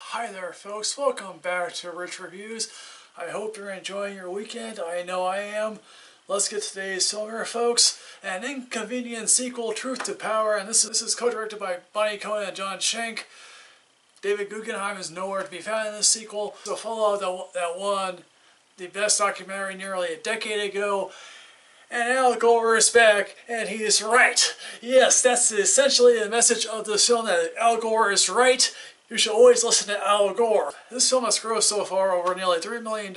Hi there folks, welcome back to Rich Reviews. I hope you're enjoying your weekend. I know I am. Let's get today's film here, folks. An Inconvenient Sequel, Truth to Power, and this is co-directed by Bonnie Cohen and John Schenk. David Guggenheim is nowhere to be found in this sequel. So follow that won the best documentary nearly a decade ago. And Al Gore is back, and he is right. Yes, that's essentially the message of this film, that Al Gore is right. You should always listen to Al Gore. This film has grossed so far over nearly $3 million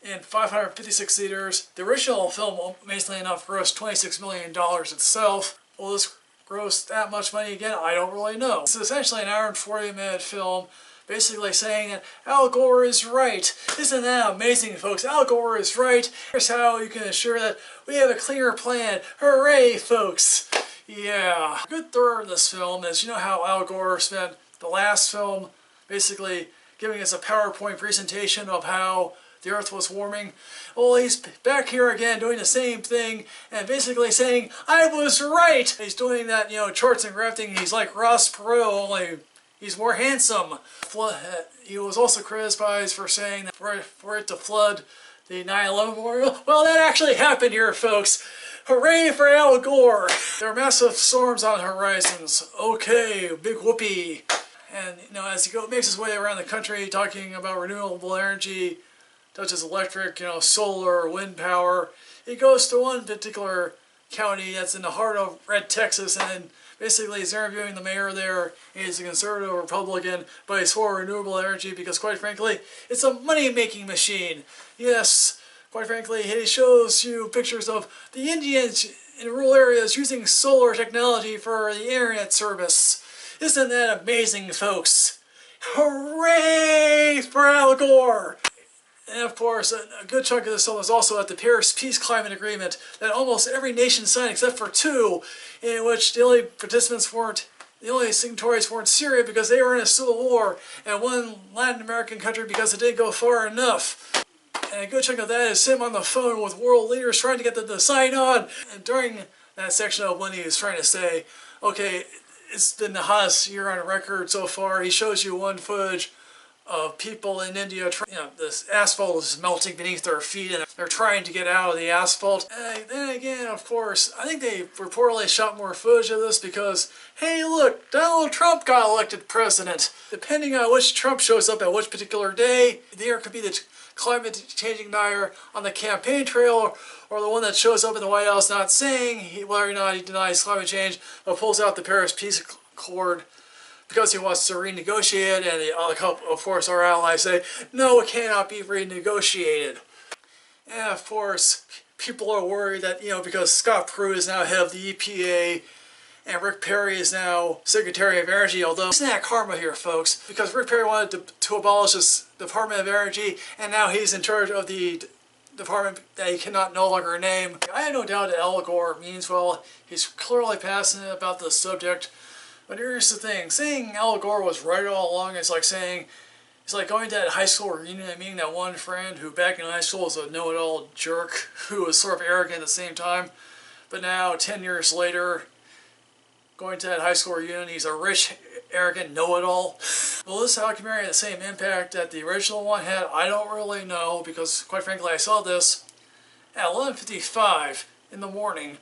in 556 theaters. The original film, amazingly enough, grossed $26 million itself. Will this gross that much money again? I don't really know. It's essentially an hour and 40-minute film, basically saying that Al Gore is right. Isn't that amazing, folks? Al Gore is right. Here's how you can ensure that we have a clearer plan. Hooray, folks! Yeah. A good third of this film is, you know how Al Gore spent the last film basically giving us a PowerPoint presentation of how the Earth was warming? Well, he's back here again doing the same thing and basically saying, I was right! He's doing that, charts and grafting. He's like Ross Perot, only he's more handsome. He was also criticized for saying that for it to flood the 9/11 memorial. Well, that actually happened here, folks. Hooray for Al Gore! There are massive storms on horizons. Okay, big whoopee. And as he makes his way around the country talking about renewable energy, such as electric, solar, wind power, he goes to one particular county that's in the heart of Red Texas, and basically he's interviewing the mayor there. He's a conservative Republican, but he's for renewable energy because, quite frankly, it's a money-making machine. Yes, quite frankly, he shows you pictures of the Indians in rural areas using solar technology for the internet service. Isn't that amazing, folks? Hooray for Al Gore! And of course, a good chunk of this film is also at the Paris Peace Climate Agreement that almost every nation signed except for two, in which the only signatories weren't Syria because they were in a civil war, and one Latin American country because it didn't go far enough. And a good chunk of that is him on the phone with world leaders trying to get them to sign on. And during that section of when he was trying to say, okay, it's been the hottest year on record so far, he shows you one footage of people in India, this asphalt is melting beneath their feet and they're trying to get out of the asphalt. And then again, of course, I think they reportedly shot more footage of this because, hey look, Donald Trump got elected president. Depending on which Trump shows up at which particular day, there could be the climate changing denier on the campaign trail, or the one that shows up in the White House not saying whether or not he denies climate change, but pulls out the Paris Peace Accord because he wants to renegotiate it, and of course our allies say, no, it cannot be renegotiated. And of course, people are worried that, because Scott Pruitt is now head of the EPA, and Rick Perry is now Secretary of Energy, although isn't that karma here, folks? Because Rick Perry wanted to abolish this Department of Energy, and now he's in charge of the department that he cannot no longer name. I have no doubt that Al Gore means well. He's clearly passionate about the subject. But here's the thing, saying Al Gore was right all along is like saying, it's like going to that high school reunion and meeting that one friend who back in high school was a know-it-all jerk who was sort of arrogant at the same time, but now 10 years later, going to that high school reunion, he's a rich, arrogant know-it-all. Will this documentary have the same impact that the original one had? I don't really know, because quite frankly I saw this at 11:55 in the morning,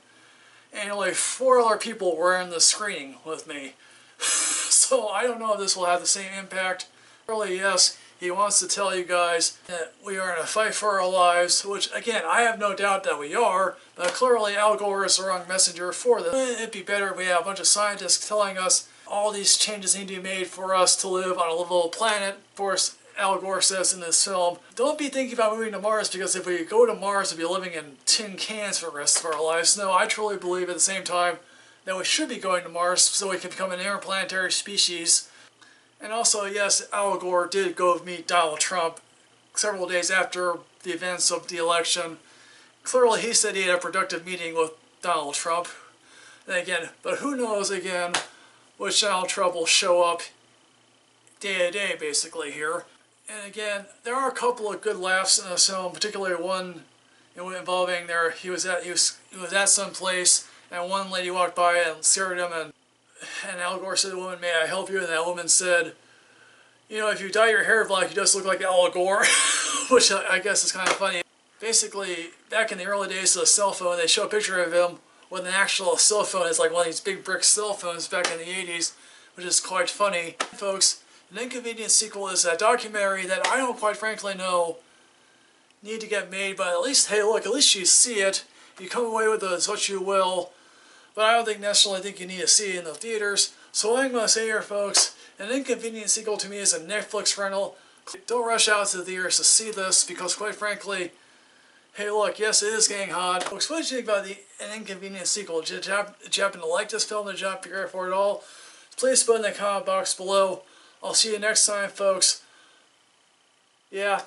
and only 4 other people were in the screening with me. So I don't know if this will have the same impact. Really, yes, he wants to tell you guys that we are in a fight for our lives, which again, I have no doubt that we are, but clearly Al Gore is the wrong messenger for this. Wouldn't it be better if we have a bunch of scientists telling us all these changes need to be made for us to live on a livable planet? Of course, Al Gore says in this film, don't be thinking about moving to Mars, because if we go to Mars, we'll be living in tin cans for the rest of our lives. No, I truly believe at the same time that we should be going to Mars so we can become an interplanetary species. And also, yes, Al Gore did go meet Donald Trump several days after the events of the election. Clearly, he said he had a productive meeting with Donald Trump. And again, but who knows again which Donald Trump will show up day to day, basically, here. And again, there are a couple of good laughs in this film, particularly one involving he was at some place, and one lady walked by and scared him, and Al Gore said to the woman, "May I help you?" And that woman said, You know, if you dye your hair black, you just look like Gore, which I guess is kind of funny. Basically, back in the early days of the cell phone, they show a picture of him with an actual cell phone. It's like one of these big brick cell phones back in the 80s, which is quite funny. Folks, An Inconvenient Sequel is a documentary that I don't quite frankly know need to get made, but at least, hey look, at least you see it. You come away with it as what you will, but I don't necessarily think you need to see it in the theaters. So what I'm going to say here, folks, An Inconvenient Sequel to me is a Netflix rental. Don't rush out to the theaters to see this, because quite frankly, hey look, yes it is getting hot. Folks, what did you think about An Inconvenient Sequel? Did you happen to like this film? Did you care for it at all? Please put in the comment box below. I'll see you next time, folks. Yeah.